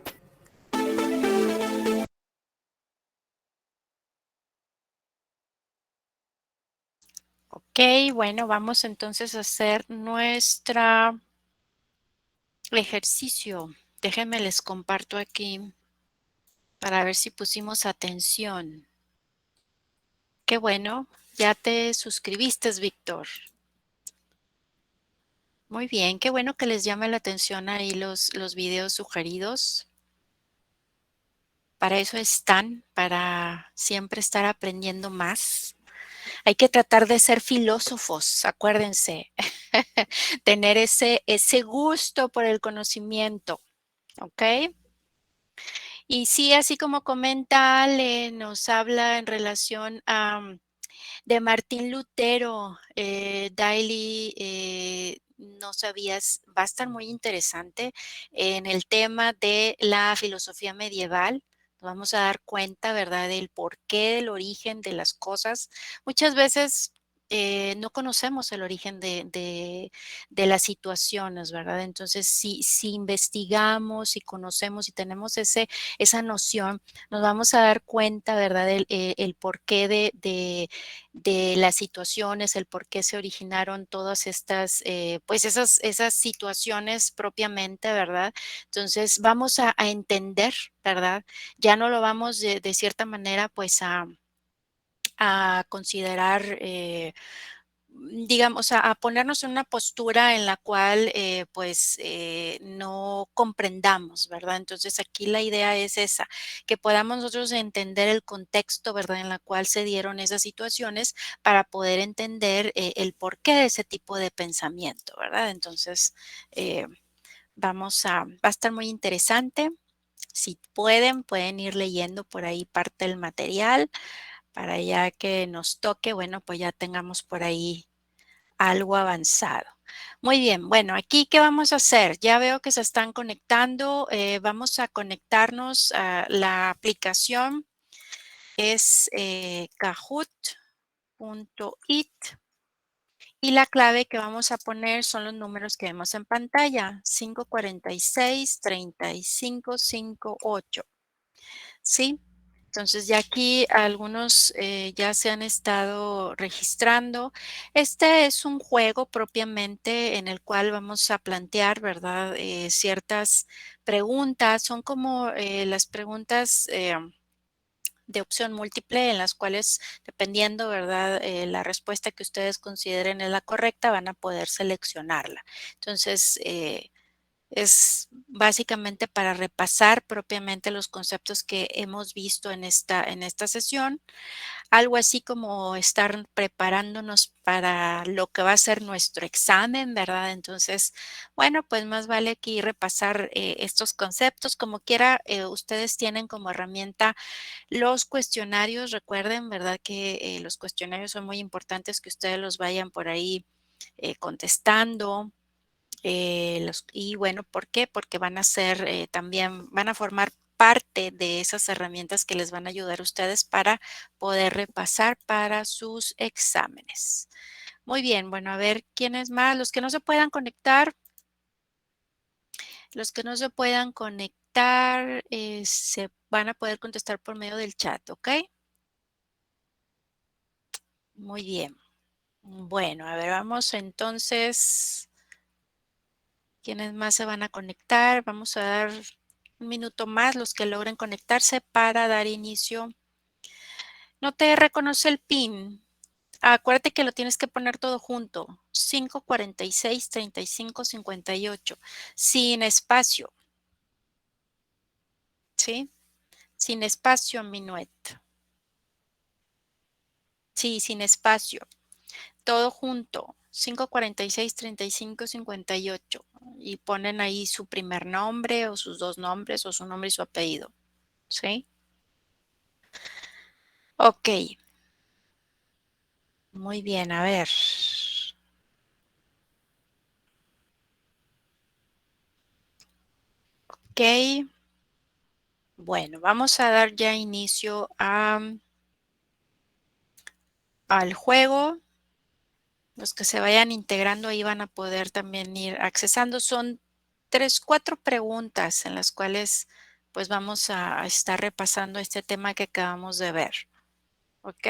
Ok, bueno, vamos entonces a hacer nuestro ejercicio. Déjenme les comparto aquí para ver si pusimos atención. Qué bueno, ya te suscribiste, Víctor. Muy bien, qué bueno que les llame la atención ahí los videos sugeridos. Para eso están, para siempre estar aprendiendo más. Hay que tratar de ser filósofos, acuérdense, tener ese gusto por el conocimiento, ¿ok? Y sí, así como comenta Ale, nos habla en relación a de Martín Lutero, Daily, no sabías, va a estar muy interesante en el tema de la filosofía medieval. Nos vamos a dar cuenta, ¿verdad?, del porqué, del origen de las cosas. Muchas veces no conocemos el origen de las situaciones, ¿verdad? Entonces, si investigamos, si conocemos y tenemos esa noción, nos vamos a dar cuenta, ¿verdad?, el porqué de las situaciones, el por qué se originaron todas estas, pues esas situaciones propiamente, ¿verdad? Entonces vamos a entender, ¿verdad? Ya no lo vamos de cierta manera, pues a considerar, digamos, a ponernos en una postura en la cual, pues, no comprendamos, ¿verdad? Entonces, aquí la idea es esa, que podamos nosotros entender el contexto, ¿verdad?, en la cual se dieron esas situaciones para poder entender, el porqué de ese tipo de pensamiento, ¿verdad? Entonces, eh, va a estar muy interesante. Si pueden ir leyendo por ahí parte del material para ya que nos toque, bueno, pues ya tengamos por ahí algo avanzado. Muy bien, bueno, aquí, ¿qué vamos a hacer? Ya veo que se están conectando. Vamos a conectarnos a la aplicación. Es kahoot.it y la clave que vamos a poner son los números que vemos en pantalla, 546-3558. ¿Sí? Entonces ya aquí algunos ya se han estado registrando. Este es un juego propiamente en el cual vamos a plantear, ¿verdad? Ciertas preguntas. Son como las preguntas de opción múltiple en las cuales, dependiendo, ¿verdad? La respuesta que ustedes consideren es la correcta, van a poder seleccionarla. Entonces, es básicamente para repasar propiamente los conceptos que hemos visto en esta sesión, algo así como estar preparándonos para lo que va a ser nuestro examen, ¿verdad? Entonces, bueno, pues más vale aquí repasar estos conceptos. Como quiera, ustedes tienen como herramienta los cuestionarios. Recuerden, ¿verdad? Que los cuestionarios son muy importantes que ustedes los vayan por ahí contestando. Y bueno, ¿por qué? Porque van a ser también, van a formar parte de esas herramientas que les van a ayudar a ustedes para poder repasar para sus exámenes. Muy bien, bueno, a ver, ¿quiénes más? Los que no se puedan conectar, se van a poder contestar por medio del chat, ¿ok? Muy bien. Bueno, a ver, vamos entonces. ¿Quiénes más se van a conectar? Vamos a dar un minuto más, los que logren conectarse para dar inicio. No te reconoce el PIN. Acuérdate que lo tienes que poner todo junto. 5, 46, 35, 58. Sin espacio. ¿Sí? Sin espacio, Minuet. Sí, sin espacio. Todo junto. 5, 46, 35, 58. Y ponen ahí su primer nombre o sus dos nombres o su nombre y su apellido. ¿Sí? Ok. Muy bien, a ver. Ok. Bueno, vamos a dar ya inicio al juego. Los que se vayan integrando ahí van a poder también ir accesando. Son 3, 4 preguntas en las cuales pues vamos a estar repasando este tema que acabamos de ver. ¿Ok?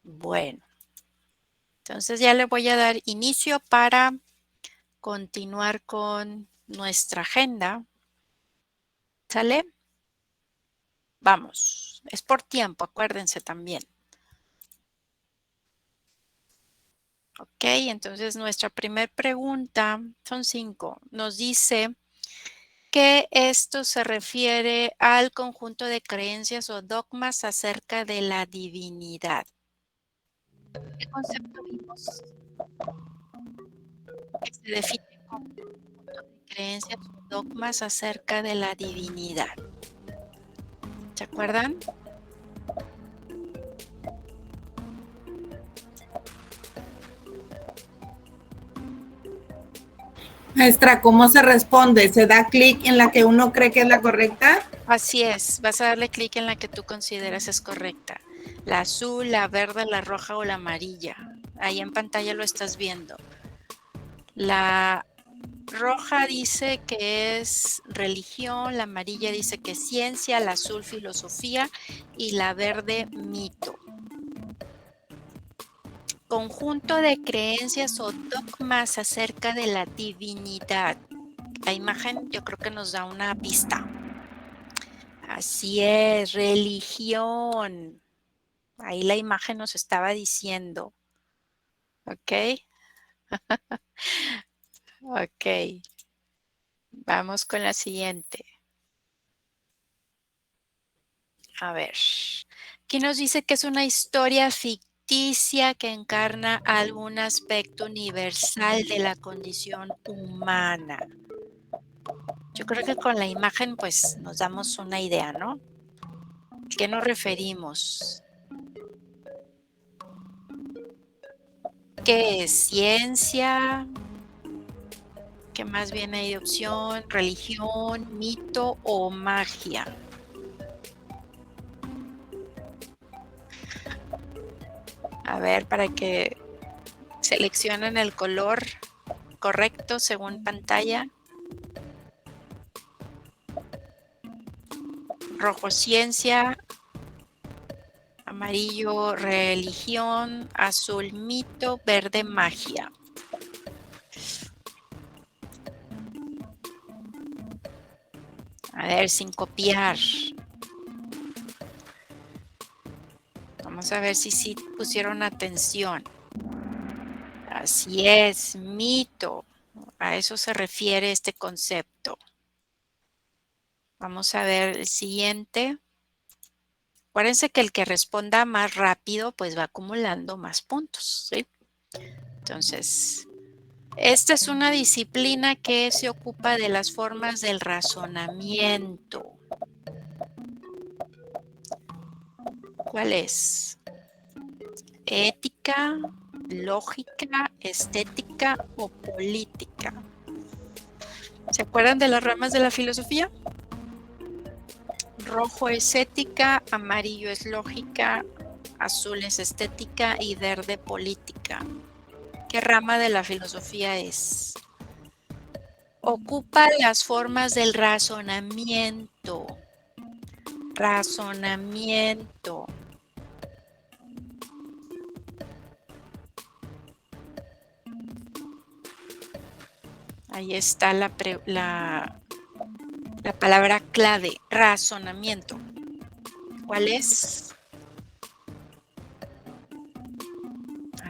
Bueno, entonces ya le voy a dar inicio para continuar con nuestra agenda. ¿Sale? Vamos, es por tiempo, acuérdense también. Ok, entonces nuestra primera pregunta, son 5, nos dice que esto se refiere al conjunto de creencias o dogmas acerca de la divinidad. ¿Qué concepto vimos? Que se define como conjunto de creencias o dogmas acerca de la divinidad. ¿Se acuerdan? Maestra, ¿cómo se responde? ¿Se da clic en la que uno cree que es la correcta? Así es, vas a darle clic en la que tú consideras es correcta. La azul, la verde, la roja o la amarilla. Ahí en pantalla lo estás viendo. La roja dice que es religión, la amarilla dice que es ciencia, la azul filosofía y la verde mito. Conjunto de creencias o dogmas acerca de la divinidad. La imagen yo creo que nos da una pista. Así es, religión. Ahí la imagen nos estaba diciendo. ¿Ok? Ok. Vamos con la siguiente. A ver. Aquí nos dice que es una historia ficticia que encarna algún aspecto universal de la condición humana. Yo creo que con la imagen pues nos damos una idea, ¿no? ¿A qué nos referimos? ¿Qué es ciencia? ¿Qué más viene ahí de opción? ¿Religión, mito o magia? A ver, para que seleccionen el color correcto según pantalla. Rojo ciencia, amarillo religión, azul mito, verde magia. A ver, sin copiar. Vamos a ver si sí pusieron atención. Así es, mito. A eso se refiere este concepto. Vamos a ver el siguiente. Acuérdense que el que responda más rápido pues va acumulando más puntos, ¿sí? Entonces, esta es una disciplina que se ocupa de las formas del razonamiento. ¿Cuál es? Ética, lógica, estética o política. ¿Se acuerdan de las ramas de la filosofía? Rojo es ética, amarillo es lógica, azul es estética y verde política. ¿Qué rama de la filosofía es? Ocupa las formas del razonamiento. Razonamiento. Ahí está la palabra clave, razonamiento. ¿Cuál es?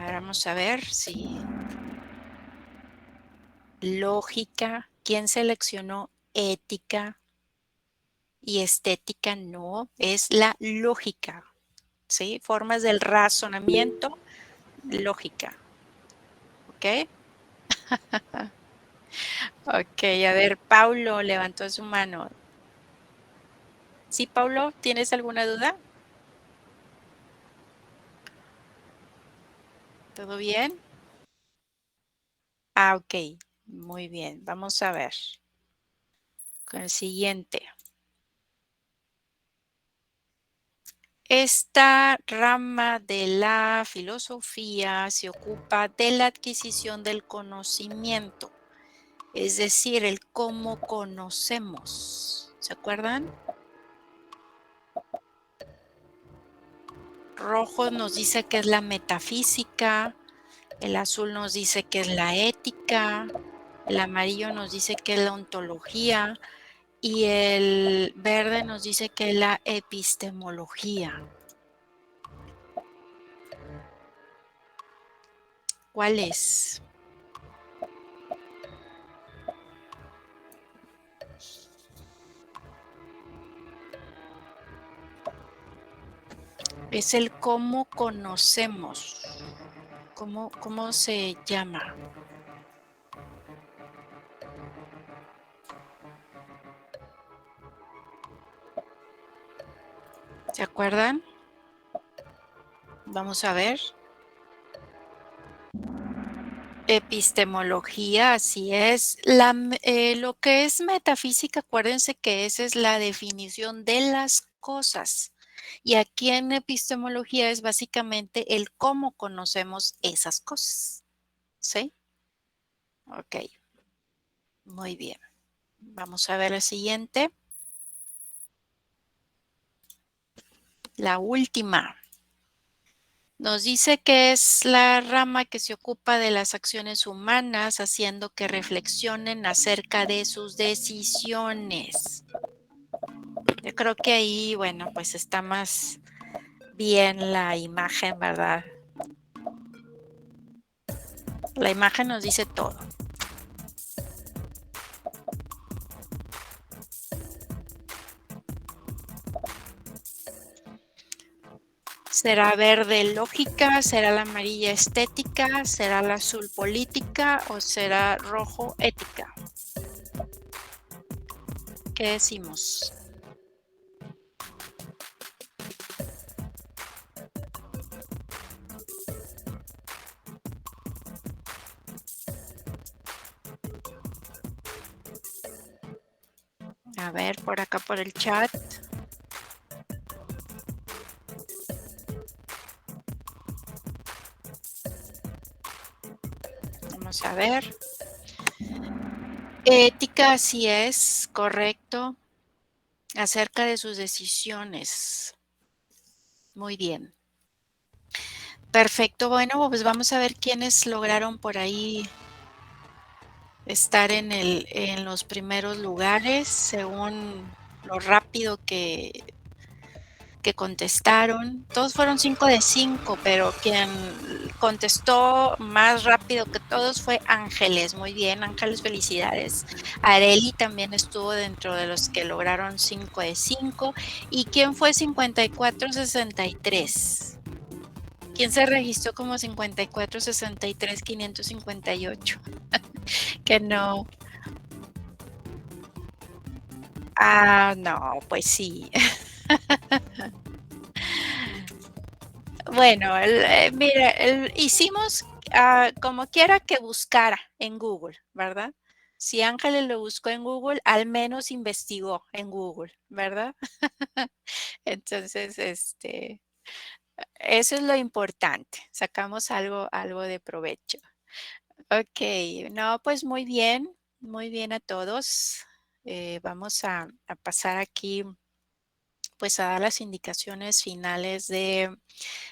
Ahora vamos a ver si lógica. ¿Quién seleccionó ética y estética? No, es la lógica. ¿Sí? Formas del razonamiento, lógica. ¿Ok? Ok, a ver, Paulo levantó su mano. ¿Sí, Paulo? ¿Tienes alguna duda? ¿Todo bien? Ah, ok. Muy bien. Vamos a ver. Con el siguiente. Esta rama de la filosofía se ocupa de la adquisición del conocimiento, es decir, el cómo conocemos. ¿Se acuerdan? Rojo nos dice que es la metafísica, el azul nos dice que es la ética, el amarillo nos dice que es la ontología y el verde nos dice que es la epistemología. ¿Cuál es? Es el cómo conocemos. ¿Cómo se llama? ¿Se acuerdan? Vamos a ver. Epistemología, así es. Lo que es metafísica, acuérdense que esa es la definición de las cosas. Y aquí en epistemología es básicamente el cómo conocemos esas cosas. ¿Sí? Ok. Muy bien. Vamos a ver la siguiente. La última. Nos dice que es la rama que se ocupa de las acciones humanas, haciendo que reflexionen acerca de sus decisiones. Yo creo que ahí, bueno, pues está más bien la imagen, ¿verdad? La imagen nos dice todo. ¿Será verde lógica? ¿Será la amarilla estética? ¿Será la azul política? ¿O será rojo ética? ¿Qué decimos? A ver, por acá por el chat. Vamos a ver. Ética, así es, correcto. Acerca de sus decisiones. Muy bien. Perfecto. Bueno, pues vamos a ver quiénes lograron por ahí estar en los primeros lugares según lo rápido que contestaron. Todos fueron 5 de 5, pero quien contestó más rápido que todos fue Ángeles. Muy bien, Ángeles, felicidades. Areli también estuvo dentro de los que lograron 5 de 5. ¿Y quién fue 5463? ¿Quién se registró como 5463-558? Que no. Ah, no, pues sí. Bueno, mira, hicimos como quiera que buscara en Google, ¿verdad? Si Ángeles lo buscó en Google, al menos investigó en Google, ¿verdad? Entonces, eso es lo importante. Sacamos algo de provecho. Ok, no, pues muy bien a todos. Vamos a pasar aquí, pues a dar las indicaciones finales de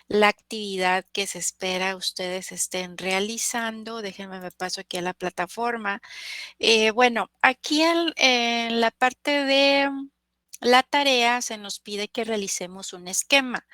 la actividad que se espera ustedes estén realizando. Déjenme me paso aquí a la plataforma. Bueno, aquí en la parte de la tarea se nos pide que realicemos un esquema.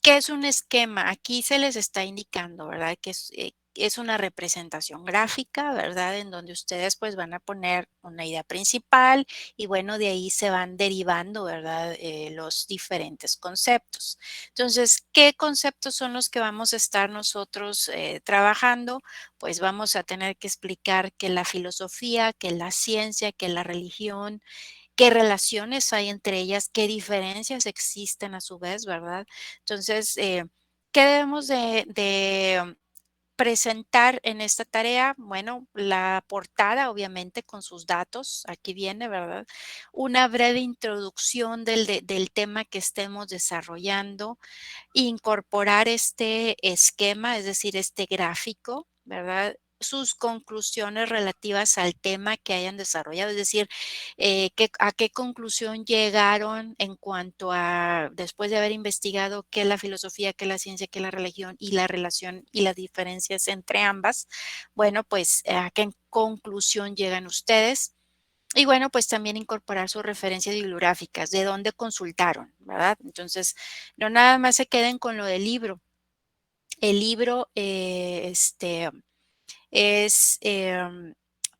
¿Qué es un esquema? Aquí se les está indicando, ¿verdad? Que es una representación gráfica, ¿verdad? En donde ustedes pues van a poner una idea principal y bueno, de ahí se van derivando, ¿verdad? Los diferentes conceptos. Entonces, ¿qué conceptos son los que vamos a estar nosotros trabajando? Pues vamos a tener que explicar qué es la filosofía, qué es la ciencia, qué es la religión, qué relaciones hay entre ellas, qué diferencias existen a su vez, ¿verdad? Entonces, ¿qué debemos de presentar en esta tarea? Bueno, la portada, obviamente, con sus datos, aquí viene, ¿verdad? Una breve introducción del tema que estemos desarrollando, incorporar este esquema, es decir, este gráfico, ¿verdad? Sus conclusiones relativas al tema que hayan desarrollado, es decir, a qué conclusión llegaron en cuanto a, después de haber investigado qué es la filosofía, qué es la ciencia, qué es la religión y la relación y las diferencias entre ambas. Bueno, pues a qué conclusión llegan ustedes. Y bueno, pues también incorporar sus referencias bibliográficas, de dónde consultaron, ¿verdad? Entonces, no nada más se queden con lo del libro. El libro es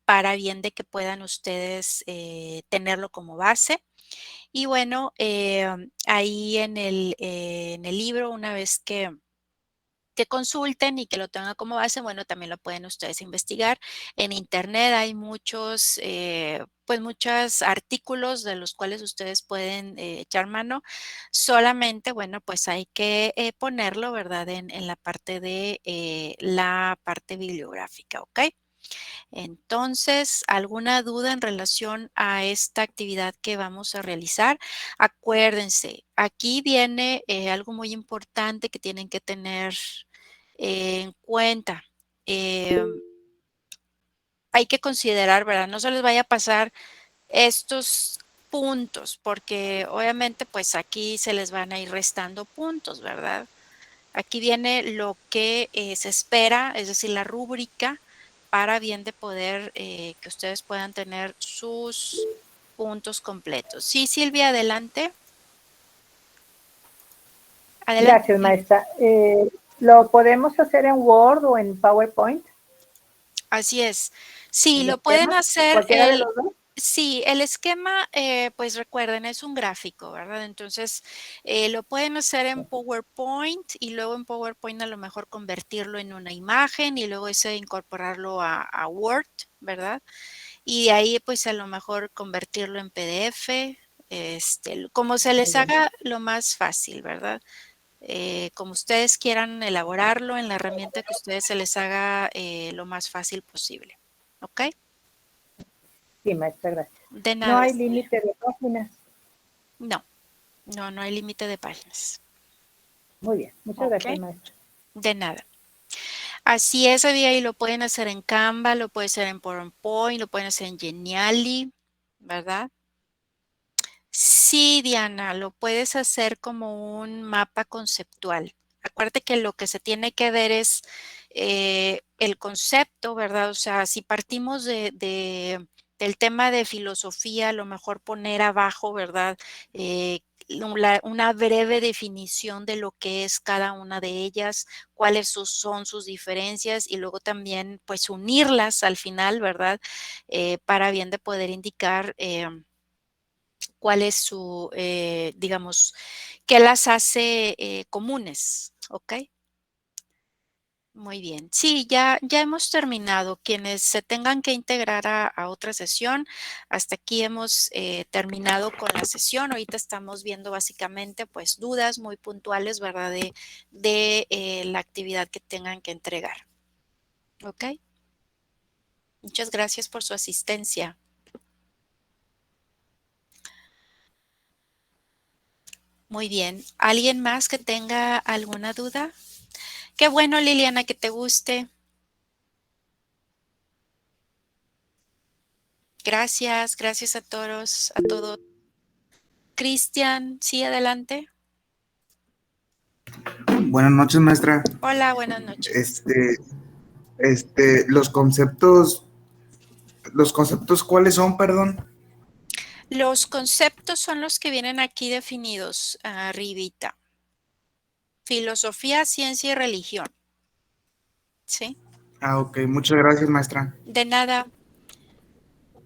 para bien de que puedan ustedes tenerlo como base. Y bueno, ahí en el libro, una vez que consulten y que lo tengan como base, bueno, también lo pueden ustedes investigar. En internet hay muchos, pues muchos artículos de los cuales ustedes pueden echar mano. Solamente, bueno, pues hay que ponerlo, ¿verdad? En la parte de la parte bibliográfica, ¿ok? Entonces, ¿alguna duda en relación a esta actividad que vamos a realizar? Acuérdense, aquí viene algo muy importante que tienen que tener en cuenta. Hay que considerar, ¿verdad? No se les vaya a pasar estos puntos, porque obviamente pues aquí se les van a ir restando puntos, ¿verdad? Aquí viene lo que se espera, es decir, la rúbrica para bien de poder que ustedes puedan tener sus puntos completos. Sí, Silvia, adelante. Adelante. Gracias, maestra. ¿Lo podemos hacer en Word o en PowerPoint? Así es. Sí, ¿El lo pueden esquema? hacer ¿Cualquiera de los dos? sí, el esquema, pues recuerden, es un gráfico, ¿verdad? Entonces, lo pueden hacer en PowerPoint y luego en PowerPoint a lo mejor convertirlo en una imagen y luego ese incorporarlo a Word, ¿verdad? Y de ahí, pues a lo mejor convertirlo en PDF, como se les Muy bien. haga lo más fácil, ¿verdad? Como ustedes quieran elaborarlo en la herramienta que ustedes se les haga lo más fácil posible. ¿Ok? Sí, maestra, gracias. De No nada. hay límite de páginas. No, no hay límite de páginas. Muy bien, muchas ¿Ok? gracias, maestra. De nada. Así es, y lo pueden hacer en Canva, lo pueden hacer en PowerPoint, lo pueden hacer en Genially, ¿verdad? Sí, Diana, lo puedes hacer como un mapa conceptual. Acuérdate que lo que se tiene que ver es el concepto, ¿verdad? O sea, si partimos del tema de filosofía, a lo mejor poner abajo, ¿verdad? Una breve definición de lo que es cada una de ellas, cuáles son sus diferencias y luego también, pues, unirlas al final, ¿verdad? Para bien de poder indicar cuál es su, digamos, qué las hace comunes, ¿ok? Muy bien. Sí, ya hemos terminado. Quienes se tengan que integrar a otra sesión, hasta aquí hemos terminado con la sesión. Ahorita estamos viendo básicamente pues dudas muy puntuales, ¿verdad? De la actividad que tengan que entregar. ¿Ok? Muchas gracias por su asistencia. Muy bien. ¿Alguien más que tenga alguna duda? Qué bueno, Liliana, que te guste. Gracias a todos, a todos. Cristian, sí, adelante. Buenas noches, maestra. Hola, buenas noches. Los conceptos, ¿cuáles son, perdón? Los conceptos son los que vienen aquí definidos arribita. filosofía, ciencia y religión. ¿Sí? Ah, ok. Muchas gracias, maestra. De nada.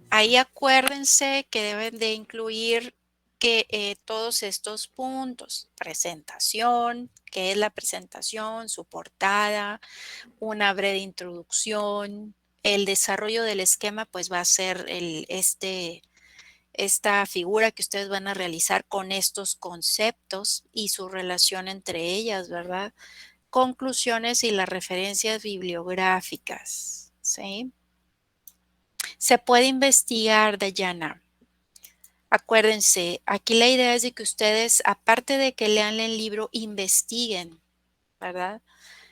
Ahí acuérdense que deben de incluir que todos estos puntos, presentación, qué es la presentación, su portada, una breve introducción, el desarrollo del esquema, pues va a ser esta figura que ustedes van a realizar con estos conceptos y su relación entre ellas, ¿verdad? Conclusiones y las referencias bibliográficas, ¿sí? Se puede investigar, Dayana. Acuérdense, aquí la idea es de que ustedes, aparte de que lean el libro, investiguen, ¿verdad?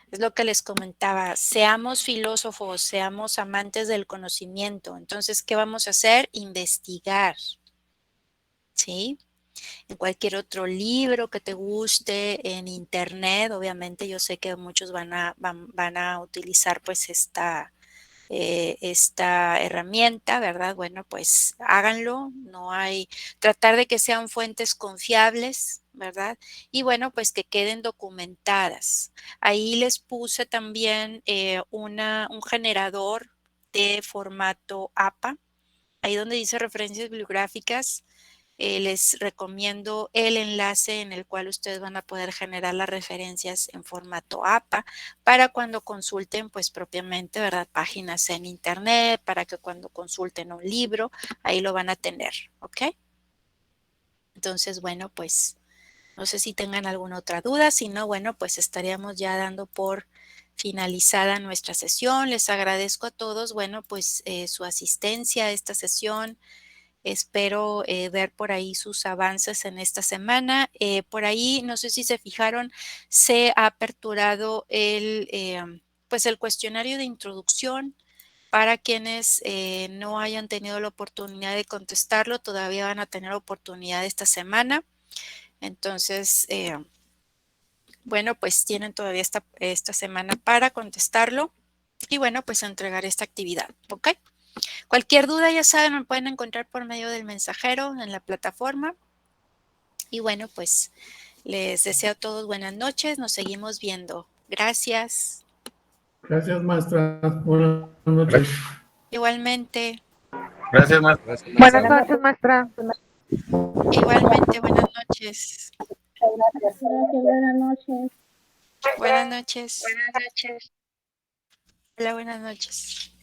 Es lo que les comentaba, seamos filósofos, seamos amantes del conocimiento. Entonces, ¿qué vamos a hacer? Investigar, ¿sí? En cualquier otro libro que te guste, en internet, obviamente yo sé que muchos van a utilizar pues esta herramienta, ¿verdad? Bueno, pues háganlo, no hay, tratar de que sean fuentes confiables, ¿verdad? Y bueno, pues que queden documentadas. Ahí les puse también un generador de formato APA, ahí donde dice referencias bibliográficas. Les recomiendo el enlace en el cual ustedes van a poder generar las referencias en formato APA para cuando consulten, pues propiamente, ¿verdad? Páginas en internet, para que cuando consulten un libro, ahí lo van a tener, ¿ok? Entonces, bueno, pues no sé si tengan alguna otra duda, si no, bueno, pues estaríamos ya dando por finalizada nuestra sesión. Les agradezco a todos, bueno, pues su asistencia a esta sesión. Espero ver por ahí sus avances en esta semana. Por ahí, no sé si se fijaron, se ha aperturado pues el cuestionario de introducción para quienes no hayan tenido la oportunidad de contestarlo. Todavía van a tener oportunidad esta semana. Entonces, bueno, pues tienen todavía esta semana para contestarlo y bueno, pues entregar esta actividad, ¿ok? Cualquier duda, ya saben, me pueden encontrar por medio del mensajero en la plataforma. Y bueno, pues les deseo a todos buenas noches. Nos seguimos viendo. Gracias. Gracias, maestra. Buenas noches. Igualmente. Gracias, maestra. Buenas noches, maestra. Igualmente, buenas noches. Gracias, buenas noches. Buenas noches. Hola, buenas noches.